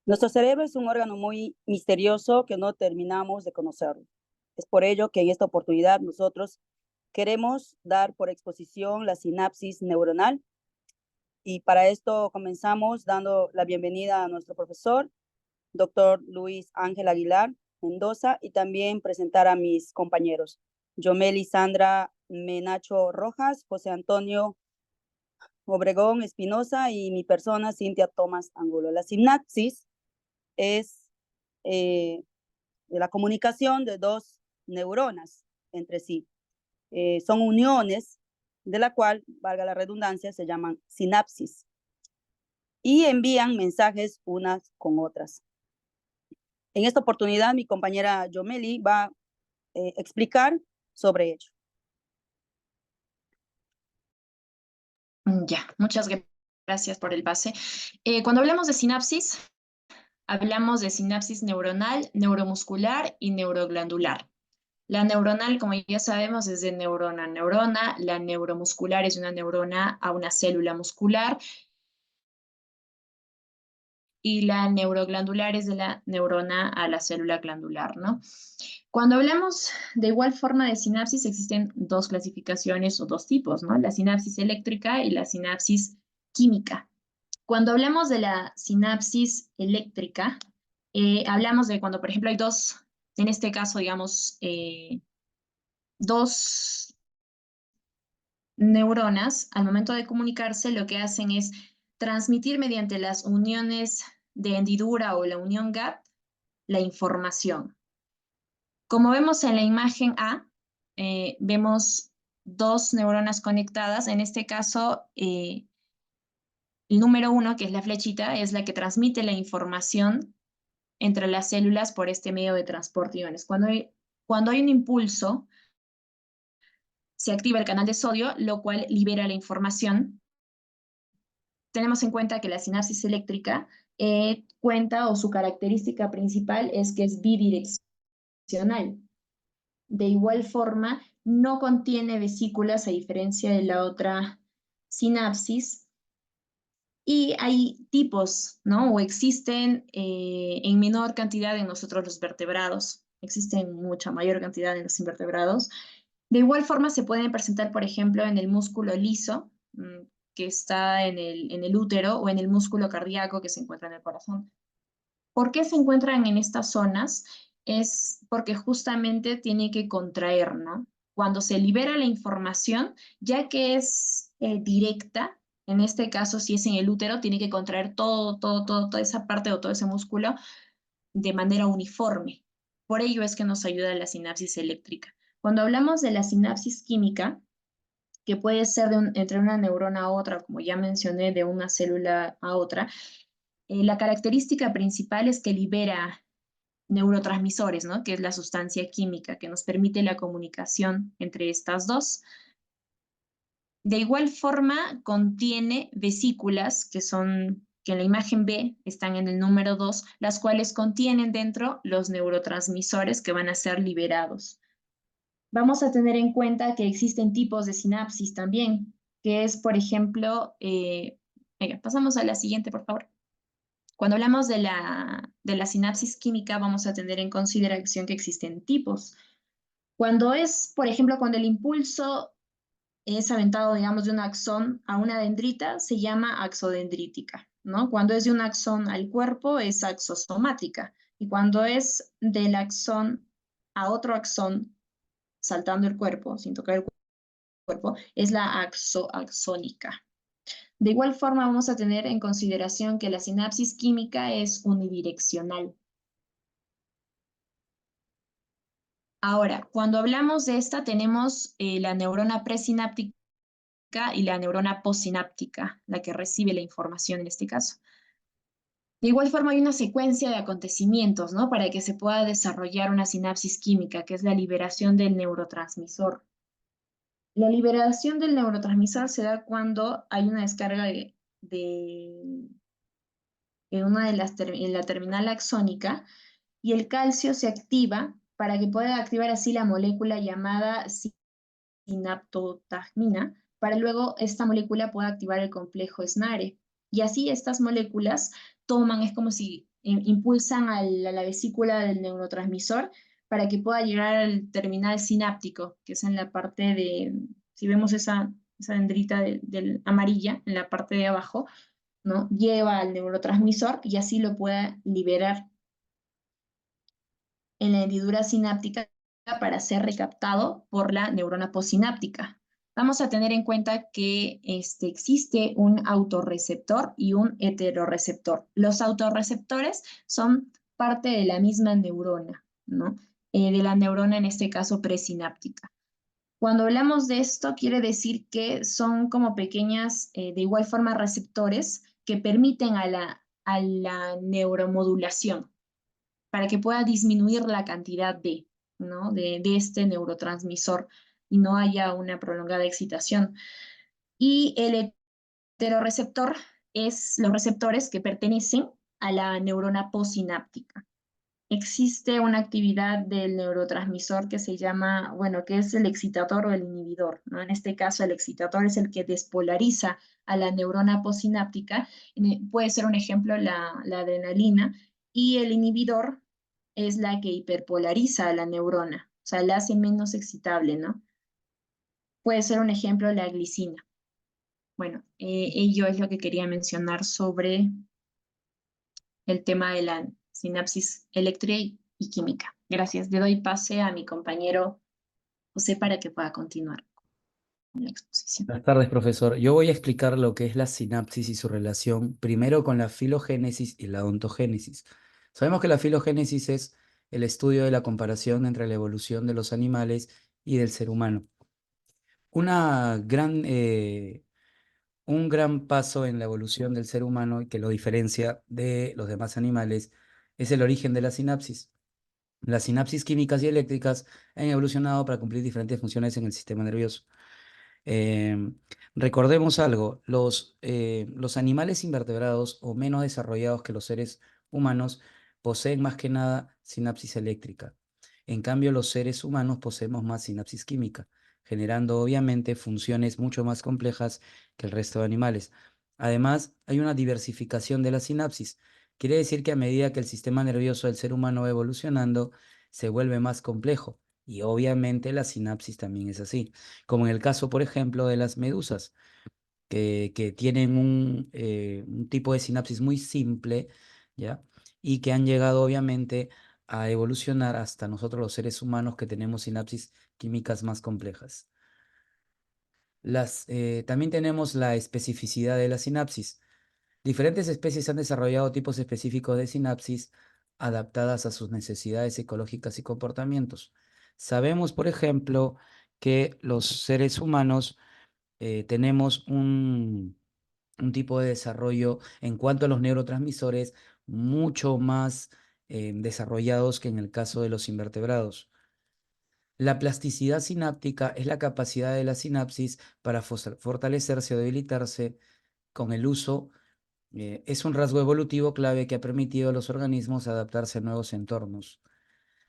Nuestro cerebro es un órgano muy misterioso que no terminamos de conocerlo. Es por ello que en esta oportunidad nosotros queremos dar por exposición la sinapsis neuronal y para esto comenzamos dando la bienvenida a nuestro profesor, doctor Luis Ángel Aguilar Mendoza, y también presentar a mis compañeros, Yomeli Sandra Menacho Rojas, José Antonio Obregón Espinosa y mi persona, Cintia Tomás Angulo. La sinapsis es de la comunicación de dos neuronas entre sí. Son uniones de la cual, valga la redundancia, se llaman sinapsis y envían mensajes unas con otras. En esta oportunidad, mi compañera Yomeli va a explicar sobre ello. Ya, muchas gracias por el pase. Cuando hablamos de sinapsis neuronal, neuromuscular y neuroglandular. La neuronal, como ya sabemos, es de neurona a neurona. La neuromuscular es de una neurona a una célula muscular. Y la neuroglandular es de la neurona a la célula glandular, ¿no? Cuando hablamos de igual forma de sinapsis, existen dos clasificaciones o dos tipos, ¿no? La sinapsis eléctrica y la sinapsis química. Cuando hablamos de la sinapsis eléctrica, hablamos de cuando, por ejemplo, hay dos, en este caso, digamos, dos neuronas, al momento de comunicarse, lo que hacen es transmitir mediante las uniones de hendidura o la unión gap la información. Como vemos en la imagen A, vemos dos neuronas conectadas. En este caso, el número 1, que es la flechita, es la que transmite la información entre las células por este medio de transporte de iones. Cuando hay un impulso, se activa el canal de sodio, lo cual libera la información. Tenemos en cuenta que la sinapsis eléctrica cuenta, o su característica principal es que es bidireccional. De igual forma, no contiene vesículas a diferencia de la otra sinapsis. Y hay tipos, ¿no? O existen en menor cantidad en nosotros los vertebrados. Existen mucha mayor cantidad en los invertebrados. De igual forma se pueden presentar, por ejemplo, en el músculo liso, que está en el útero, o en el músculo cardíaco que se encuentra en el corazón. ¿Por qué se encuentran en estas zonas? Es porque justamente tiene que contraer, ¿no? Cuando se libera la información, ya que es directa, en este caso, si es en el útero, tiene que contraer toda esa parte o todo ese músculo de manera uniforme. Por ello es que nos ayuda la sinapsis eléctrica. Cuando hablamos de la sinapsis química, que puede ser entre una neurona a otra, como ya mencioné, de una célula a otra, la característica principal es que libera neurotransmisores, ¿no? Que es la sustancia química que nos permite la comunicación entre estas dos. De igual forma, contiene vesículas que en la imagen B están en el número 2, las cuales contienen dentro los neurotransmisores que van a ser liberados. Vamos a tener en cuenta que existen tipos de sinapsis también, que es, por ejemplo, venga, pasamos a la siguiente, por favor. Cuando hablamos de la sinapsis química, vamos a tener en consideración que existen tipos. Cuando es, por ejemplo, cuando el impulso es aventado, digamos, de un axón a una dendrita, se llama axodendrítica, ¿no? Cuando es de un axón al cuerpo, es axosomática. Y cuando es del axón a otro axón, saltando el cuerpo, sin tocar el cuerpo, es la axónica. De igual forma, vamos a tener en consideración que la sinapsis química es unidireccional. Ahora, cuando hablamos de esta, tenemos la neurona presináptica y la neurona postsináptica, la que recibe la información en este caso. De igual forma, hay una secuencia de acontecimientos, ¿no? Para que se pueda desarrollar una sinapsis química, que es la liberación del neurotransmisor. La liberación del neurotransmisor se da cuando hay una descarga en la terminal axónica, y el calcio se activa para que pueda activar así la molécula llamada sinaptotagmina, para luego esta molécula pueda activar el complejo SNARE. Y así estas moléculas toman, es como si impulsan a la vesícula del neurotransmisor para que pueda llegar al terminal sináptico, que es en la parte de, si vemos esa dendrita amarilla en la parte de abajo, ¿no? Lleva al neurotransmisor y así lo pueda liberar en la hendidura sináptica para ser recaptado por la neurona postsináptica. Vamos a tener en cuenta que existe un autorreceptor y un heterorreceptor. Los autorreceptores son parte de la misma neurona, ¿no? De la neurona en este caso presináptica. Cuando hablamos de esto, quiere decir que son como pequeñas, de igual forma, receptores que permiten a la neuromodulación para que pueda disminuir la cantidad ¿no? de este neurotransmisor y no haya una prolongada excitación. Y el heterorreceptor es los receptores que pertenecen a la neurona postsináptica. Existe una actividad del neurotransmisor que se llama, bueno, que es el excitador o el inhibidor, ¿no? En este caso, el excitador es el que despolariza a la neurona postsináptica. Puede ser un ejemplo la adrenalina, y el inhibidor es la que hiperpolariza a la neurona, o sea, la hace menos excitable, ¿no? Puede ser un ejemplo la glicina. Bueno, ello es lo que quería mencionar sobre el tema de la sinapsis eléctrica y química. Gracias. Le doy pase a mi compañero José para que pueda continuar con la exposición. Buenas tardes, profesor. Yo voy a explicar lo que es la sinapsis y su relación primero con la filogénesis y la ontogénesis. Sabemos que la filogénesis es el estudio de la comparación entre la evolución de los animales y del ser humano. Una gran, un gran paso en la evolución del ser humano y que lo diferencia de los demás animales es el origen de la sinapsis. Las sinapsis químicas y eléctricas han evolucionado para cumplir diferentes funciones en el sistema nervioso. Recordemos algo, los animales invertebrados o menos desarrollados que los seres humanos poseen más que nada sinapsis eléctrica. En cambio, los seres humanos poseemos más sinapsis química, generando obviamente funciones mucho más complejas que el resto de animales. Además, hay una diversificación de la sinapsis. Quiere decir que a medida que el sistema nervioso del ser humano va evolucionando, se vuelve más complejo. Y obviamente la sinapsis también es así, como en el caso, por ejemplo, de las medusas, que tienen un tipo de sinapsis muy simple, ¿ya? Y que han llegado obviamente a evolucionar hasta nosotros los seres humanos que tenemos sinapsis químicas más complejas. También tenemos la especificidad de la sinapsis. Diferentes especies han desarrollado tipos específicos de sinapsis adaptadas a sus necesidades ecológicas y comportamientos. Sabemos, por ejemplo, que los seres humanos tenemos un tipo de desarrollo en cuanto a los neurotransmisores mucho más desarrollados que en el caso de los invertebrados. La plasticidad sináptica es la capacidad de la sinapsis para fortalecerse o debilitarse con el uso. Es un rasgo evolutivo clave que ha permitido a los organismos adaptarse a nuevos entornos.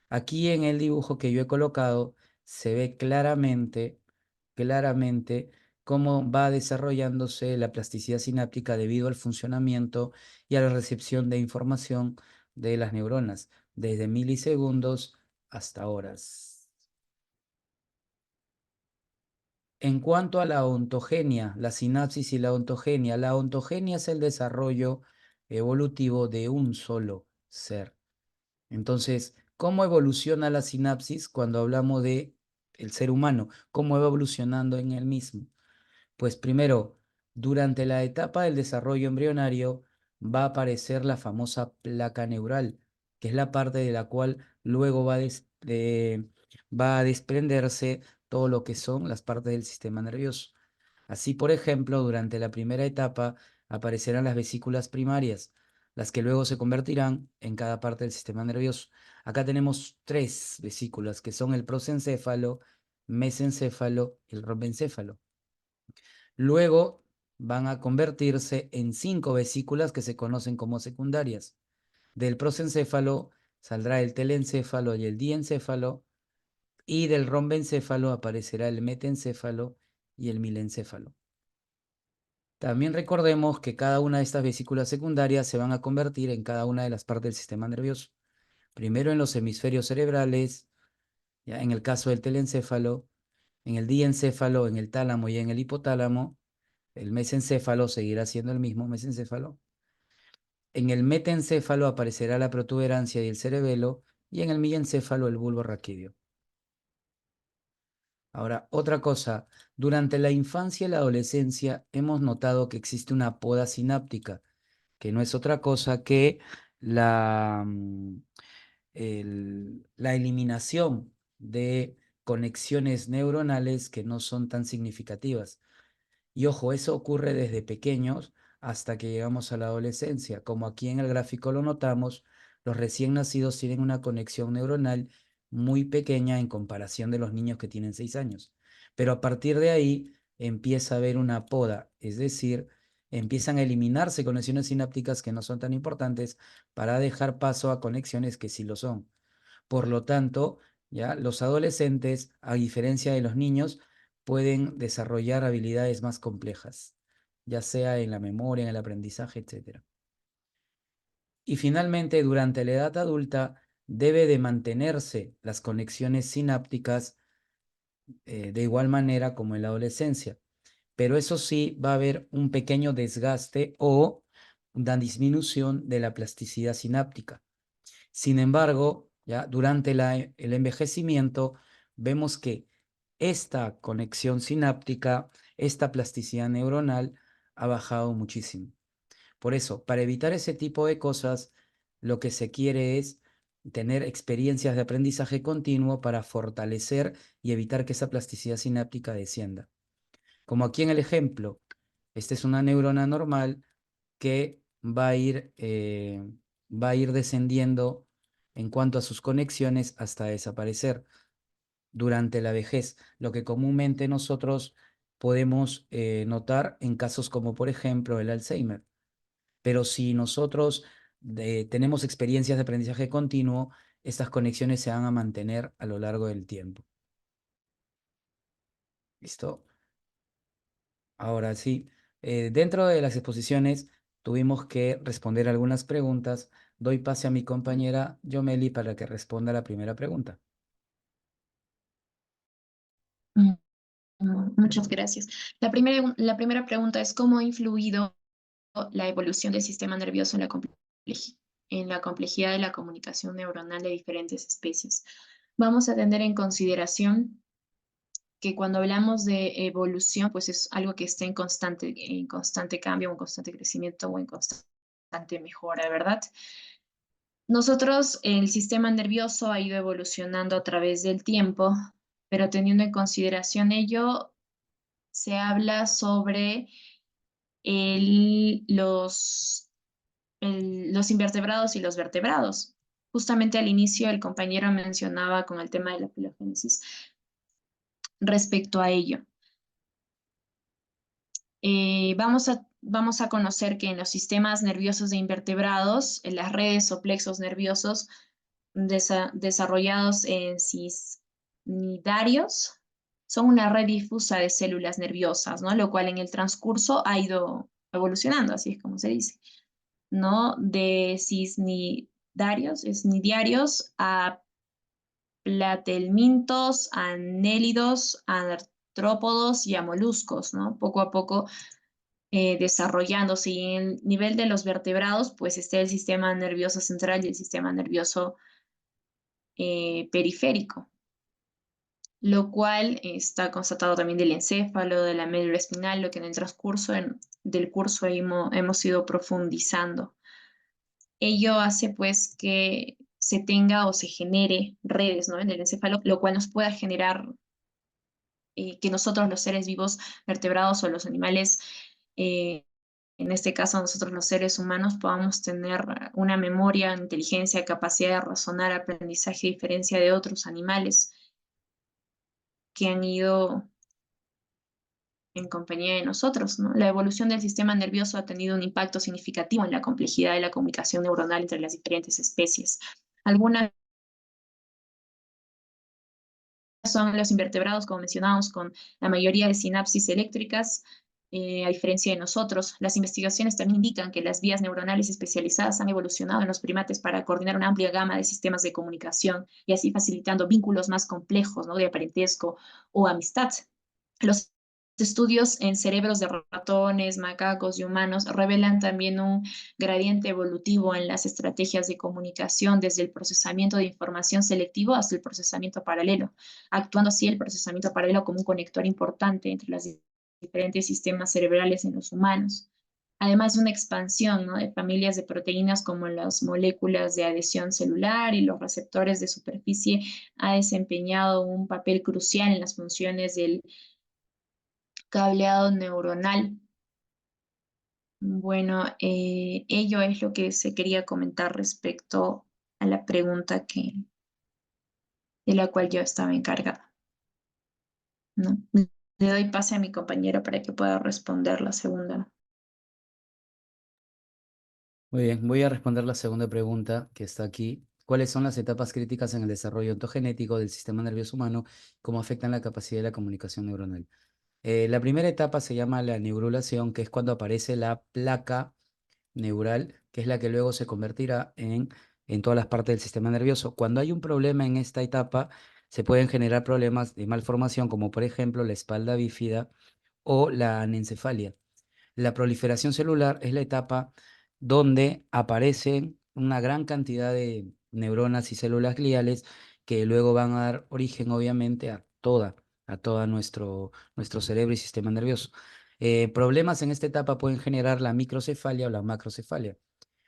Aquí en el dibujo que yo he colocado se ve claramente cómo va desarrollándose la plasticidad sináptica debido al funcionamiento y a la recepción de información de las neuronas, desde milisegundos hasta horas. En cuanto a la ontogenia, la sinapsis y la ontogenia es el desarrollo evolutivo de un solo ser. Entonces, ¿cómo evoluciona la sinapsis cuando hablamos de el ser humano? ¿Cómo va evolucionando en él mismo? Pues primero, durante la etapa del desarrollo embrionario va a aparecer la famosa placa neural, que es la parte de la cual luego va a desprenderse todo lo que son las partes del sistema nervioso. Así, por ejemplo, durante la primera etapa aparecerán las vesículas primarias, las que luego se convertirán en cada parte del sistema nervioso. Acá tenemos 3 vesículas, que son el prosencéfalo, mesencéfalo y el rombencéfalo. Luego van a convertirse en 5 vesículas que se conocen como secundarias. Del prosencéfalo saldrá el telencéfalo y el diencéfalo, y del rombencéfalo aparecerá el metencéfalo y el milencéfalo. También recordemos que cada una de estas vesículas secundarias se van a convertir en cada una de las partes del sistema nervioso. Primero en los hemisferios cerebrales, ya en el caso del telencéfalo, en el diencéfalo, en el tálamo y en el hipotálamo. El mesencéfalo seguirá siendo el mismo mesencéfalo. En el metencéfalo aparecerá la protuberancia y el cerebelo, y en el mielencéfalo el bulbo raquídeo. Ahora, otra cosa, durante la infancia y la adolescencia hemos notado que existe una poda sináptica, que no es otra cosa que la eliminación de conexiones neuronales que no son tan significativas. Y ojo, eso ocurre desde pequeños hasta que llegamos a la adolescencia. Como aquí en el gráfico lo notamos, los recién nacidos tienen una conexión neuronal muy pequeña en comparación de los niños que tienen 6 años. Pero a partir de ahí empieza a haber una poda, es decir, empiezan a eliminarse conexiones sinápticas que no son tan importantes para dejar paso a conexiones que sí lo son. Por lo tanto, ya los adolescentes, a diferencia de los niños, pueden desarrollar habilidades más complejas, ya sea en la memoria, en el aprendizaje, etc. Y finalmente, durante la edad adulta, debe de mantenerse las conexiones sinápticas de igual manera como en la adolescencia. Pero eso sí, va a haber un pequeño desgaste o una disminución de la plasticidad sináptica. Sin embargo, ya durante el envejecimiento, vemos que esta conexión sináptica, esta plasticidad neuronal ha bajado muchísimo. Por eso, para evitar ese tipo de cosas, lo que se quiere es tener experiencias de aprendizaje continuo para fortalecer y evitar que esa plasticidad sináptica descienda. Como aquí en el ejemplo, esta es una neurona normal que va a ir descendiendo en cuanto a sus conexiones hasta desaparecer durante la vejez, lo que comúnmente nosotros podemos notar en casos como por ejemplo el Alzheimer. Pero si nosotros tenemos experiencias de aprendizaje continuo, estas conexiones se van a mantener a lo largo del tiempo. ¿Listo? Ahora sí, dentro de las exposiciones tuvimos que responder algunas preguntas. Doy pase a mi compañera Yomeli para que responda la primera pregunta. Muchas gracias. La primera pregunta es: ¿cómo ha influido la evolución del sistema nervioso en la complejidad de la comunicación neuronal de diferentes especies? Vamos a tener en consideración que cuando hablamos de evolución, pues es algo que está en constante cambio, en constante crecimiento o en constante mejora, ¿verdad? Nosotros, el sistema nervioso ha ido evolucionando a través del tiempo, pero teniendo en consideración ello, se habla sobre los invertebrados y los vertebrados. Justamente al inicio el compañero mencionaba con el tema de la filogénesis respecto a ello. Vamos a conocer que en los sistemas nerviosos de invertebrados, en las redes o plexos nerviosos desarrollados en cisnidarios, son una red difusa de células nerviosas, ¿no? Lo cual en el transcurso ha ido evolucionando, así es como se dice, ¿no? De cisnidarios a platelmintos, anélidos, artrópodos y a moluscos, ¿no? Poco a poco desarrollándose. Y en el nivel de los vertebrados, pues está el sistema nervioso central y el sistema nervioso periférico, lo cual está constatado también del encéfalo, de la médula espinal, lo que en el transcurso del curso hemos ido profundizando. Ello hace pues que se tenga o se genere redes, ¿no?, en el encéfalo, lo cual nos pueda generar que nosotros los seres vivos vertebrados o los animales, en este caso nosotros los seres humanos, podamos tener una memoria, inteligencia, capacidad de razonar, aprendizaje, a diferencia de otros animales que han ido en compañía de nosotros, ¿no? La evolución del sistema nervioso ha tenido un impacto significativo en la complejidad de la comunicación neuronal entre las diferentes especies. Algunas son los invertebrados, como mencionábamos, con la mayoría de sinapsis eléctricas, a diferencia de nosotros. Las investigaciones también indican que las vías neuronales especializadas han evolucionado en los primates para coordinar una amplia gama de sistemas de comunicación y así facilitando vínculos más complejos, ¿no?, de parentesco o amistad. Los estudios en cerebros de ratones, macacos y humanos revelan también un gradiente evolutivo en las estrategias de comunicación, desde el procesamiento de información selectivo hasta el procesamiento paralelo, actuando así el procesamiento paralelo como un conector importante entre las diferentes sistemas cerebrales en los humanos. Además de una expansión, ¿no?, de familias de proteínas como las moléculas de adhesión celular y los receptores de superficie, ha desempeñado un papel crucial en las funciones del cableado neuronal. Bueno, ello es lo que se quería comentar respecto a la pregunta de la cual yo estaba encargada, ¿no? Le doy pase a mi compañero para que pueda responder la segunda. Muy bien, voy a responder la segunda pregunta que está aquí. ¿Cuáles son las etapas críticas en el desarrollo ontogenético del sistema nervioso humano? ¿Cómo afectan la capacidad de la comunicación neuronal? La primera etapa se llama la neurulación, que es cuando aparece la placa neural, que es la que luego se convertirá en todas las partes del sistema nervioso. Cuando hay un problema en esta etapa, se pueden generar problemas de malformación, como por ejemplo la espalda bífida o la anencefalia. La proliferación celular es la etapa donde aparecen una gran cantidad de neuronas y células gliales que luego van a dar origen, obviamente, a toda nuestro cerebro y sistema nervioso. Problemas en esta etapa pueden generar la microcefalia o la macrocefalia.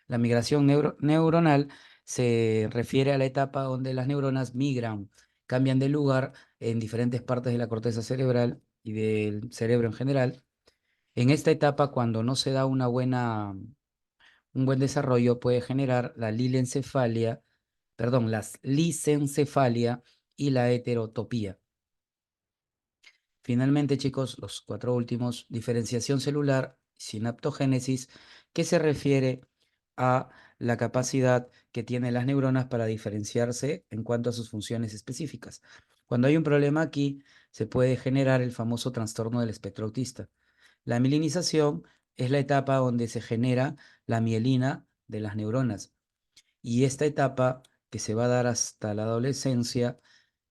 La migración neuronal se refiere a la etapa donde las neuronas migran, cambian de lugar en diferentes partes de la corteza cerebral y del cerebro en general. En esta etapa, cuando no se da un buen desarrollo, puede generar la lisencefalia y la heterotopía. Finalmente, chicos, los 4 últimos: diferenciación celular, sinaptogénesis, que se refiere a la capacidad que tienen las neuronas para diferenciarse en cuanto a sus funciones específicas. Cuando hay un problema aquí, se puede generar el famoso trastorno del espectro autista. La mielinización es la etapa donde se genera la mielina de las neuronas. Y esta etapa, que se va a dar hasta la adolescencia,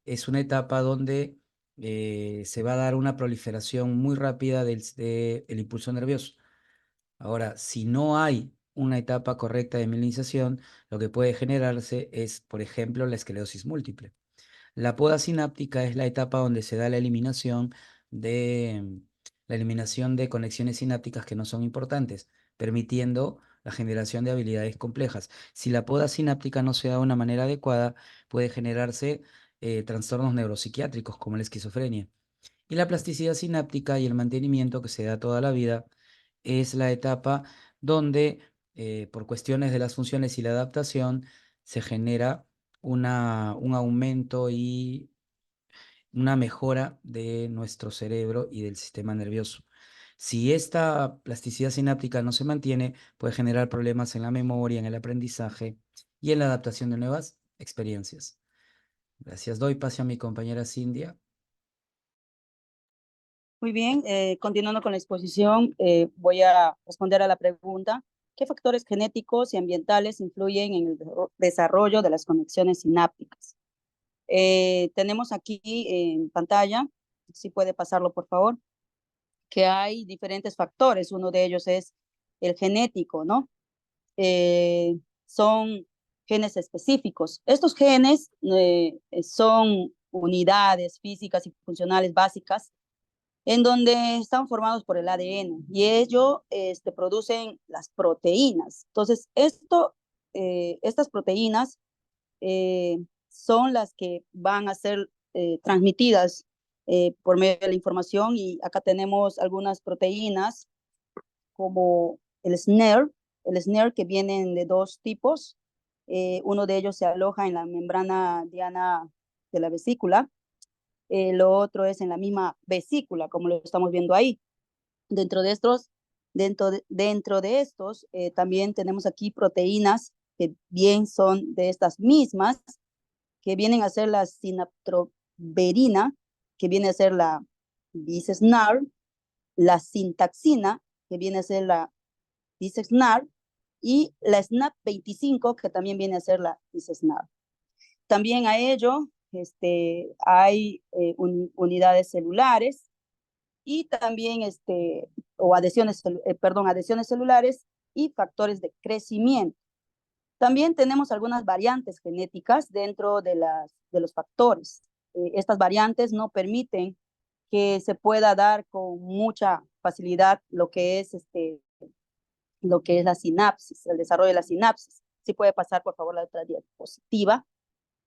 es una etapa donde se va a dar una proliferación muy rápida del impulso nervioso. Ahora, si no hay una etapa correcta de mielinización, lo que puede generarse es, por ejemplo, la esclerosis múltiple. La poda sináptica es la etapa donde se da la eliminación de conexiones sinápticas que no son importantes, permitiendo la generación de habilidades complejas. Si la poda sináptica no se da de una manera adecuada, puede generarse trastornos neuropsiquiátricos como la esquizofrenia. Y la plasticidad sináptica y el mantenimiento, que se da toda la vida, es la etapa donde, por cuestiones de las funciones y la adaptación, se genera un aumento y una mejora de nuestro cerebro y del sistema nervioso. Si esta plasticidad sináptica no se mantiene, puede generar problemas en la memoria, en el aprendizaje y en la adaptación de nuevas experiencias. Gracias. Doy paso a mi compañera Cindia. Muy bien, continuando con la exposición, voy a responder a la pregunta: ¿qué factores genéticos y ambientales influyen en el desarrollo de las conexiones sinápticas? Tenemos aquí en pantalla, si puede pasarlo por favor, que hay diferentes factores. Uno de ellos es el genético, ¿no? Son genes específicos. Estos genes son unidades físicas y funcionales básicas en donde están formados por el ADN y ellos producen las proteínas. Entonces, estas proteínas son las que van a ser transmitidas por medio de la información, y acá tenemos algunas proteínas como el SNER, que vienen de 2 tipos. Uno de ellos se aloja en la membrana diana de la vesícula, lo otro es en la misma vesícula, como lo estamos viendo ahí. Dentro de estos también tenemos aquí proteínas que bien son de estas mismas, que vienen a ser la sinaptroberina, que viene a ser la bis-SNAR, la sintaxina, que viene a ser la DISNAR, y la SNAP25, que también viene a ser la DISNAR. También a ello hay unidades celulares y también adhesiones celulares y factores de crecimiento. También tenemos algunas variantes genéticas dentro de los factores. Estas variantes no permiten que se pueda dar con mucha facilidad lo que es la sinapsis, el desarrollo de la sinapsis. Si puede pasar, por favor, la otra diapositiva.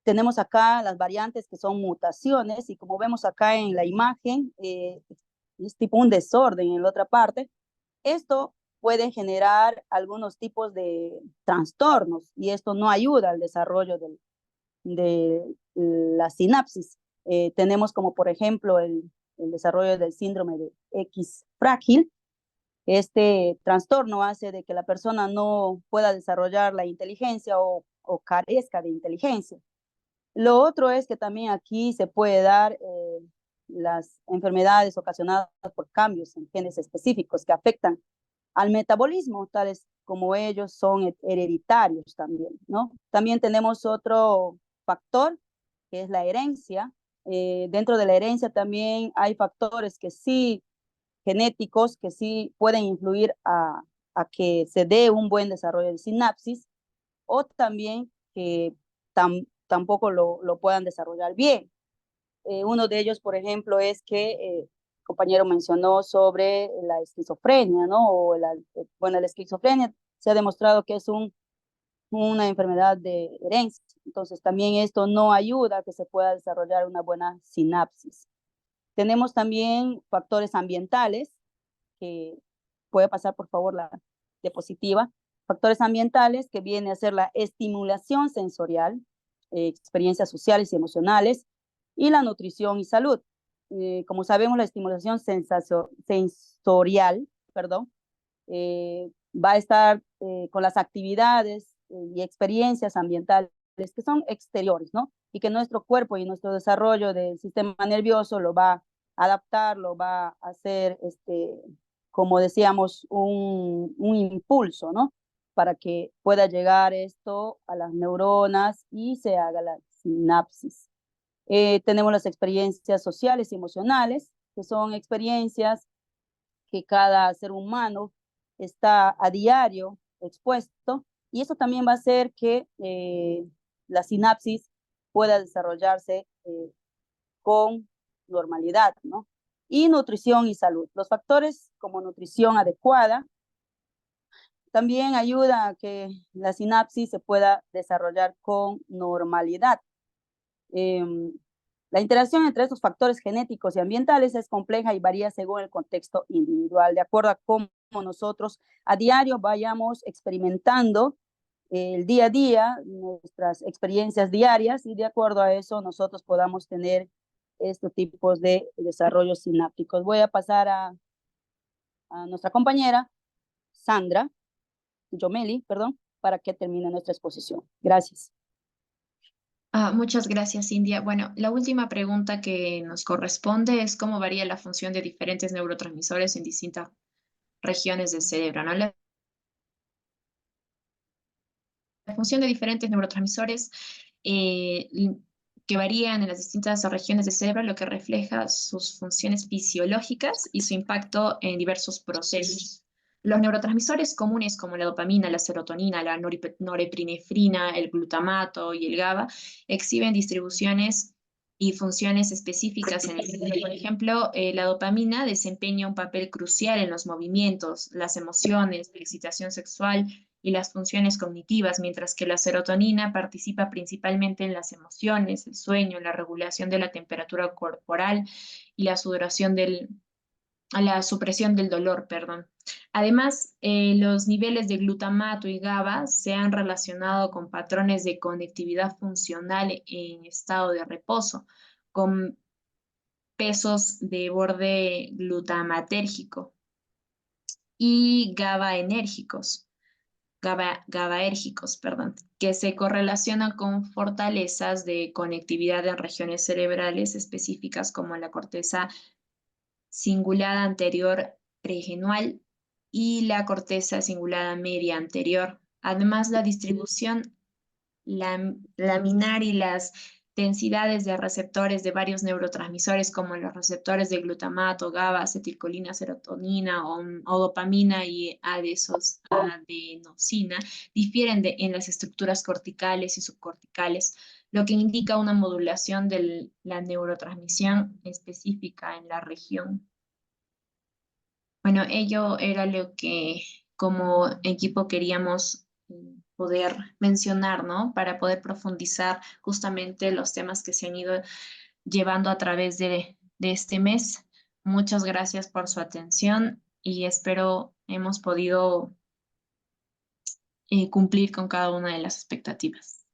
Tenemos acá las variantes que son mutaciones, y como vemos acá en la imagen, es tipo un desorden en la otra parte. Esto puede generar algunos tipos de trastornos, y esto no ayuda al desarrollo de la sinapsis. Tenemos como, por ejemplo, el desarrollo del síndrome de X frágil. Este trastorno hace de que la persona no pueda desarrollar la inteligencia o carezca de inteligencia. Lo otro es que también aquí se puede dar las enfermedades ocasionadas por cambios en genes específicos que afectan al metabolismo, tales como ellos son hereditarios también, ¿no? También tenemos otro factor, que es la herencia. Dentro de la herencia también hay factores que sí, genéticos, que sí pueden influir a que se dé un buen desarrollo de sinapsis, o también que tampoco lo puedan desarrollar bien. Uno de ellos, por ejemplo, es que el compañero mencionó sobre la esquizofrenia, ¿no? Bueno, la esquizofrenia se ha demostrado que es una enfermedad de herencia. Entonces, también esto no ayuda a que se pueda desarrollar una buena sinapsis. Tenemos también factores ambientales, que puede pasar, por favor, la diapositiva. Factores ambientales que viene a ser la estimulación sensorial, experiencias sociales y emocionales, y la nutrición y salud. Como sabemos, la estimulación sensorial, va a estar con las actividades y experiencias ambientales que son exteriores, ¿no? Y que nuestro cuerpo y nuestro desarrollo del sistema nervioso lo va a adaptar, lo va a hacer, como decíamos, un impulso, ¿no? Para que pueda llegar esto a las neuronas y se haga la sinapsis. Tenemos las experiencias sociales y emocionales, que son experiencias que cada ser humano está a diario expuesto, y eso también va a hacer que la sinapsis pueda desarrollarse con normalidad, ¿no? Y nutrición y salud. Los factores como nutrición adecuada también ayuda a que la sinapsis se pueda desarrollar con normalidad. La interacción entre estos factores genéticos y ambientales es compleja y varía según el contexto individual, de acuerdo a cómo nosotros a diario vayamos experimentando el día a día, nuestras experiencias diarias, y de acuerdo a eso nosotros podamos tener estos tipos de desarrollos sinápticos. Voy a pasar a nuestra compañera Sandra Yomeli, para que termine nuestra exposición. Gracias. Muchas gracias, India. Bueno, la última pregunta que nos corresponde es cómo varía la función de diferentes neurotransmisores en distintas regiones del cerebro, ¿no? La función de diferentes neurotransmisores que varían en las distintas regiones del cerebro, lo que refleja sus funciones fisiológicas y su impacto en diversos procesos. Los neurotransmisores comunes como la dopamina, la serotonina, la norepinefrina, el glutamato y el GABA exhiben distribuciones y funciones específicas en el cerebro. Por ejemplo, la dopamina desempeña un papel crucial en los movimientos, las emociones, la excitación sexual y las funciones cognitivas, mientras que la serotonina participa principalmente en las emociones, el sueño, la regulación de la temperatura corporal y la supresión del dolor, perdón. Además, los niveles de glutamato y GABA se han relacionado con patrones de conectividad funcional en estado de reposo, con pesos de borde glutamatérgico y GABAérgicos, que se correlacionan con fortalezas de conectividad en regiones cerebrales específicas como la corteza cingulada anterior pregenual y la corteza cingulada media anterior. Además, la distribución laminar y las densidades de receptores de varios neurotransmisores como los receptores de glutamato, GABA, acetilcolina, serotonina o dopamina y adenosina difieren en las estructuras corticales y subcorticales, lo que indica una modulación de la neurotransmisión específica en la región. Bueno, ello era lo que como equipo queríamos poder mencionar, ¿no? Para poder profundizar justamente los temas que se han ido llevando a través de este mes. Muchas gracias por su atención y espero hemos podido cumplir con cada una de las expectativas.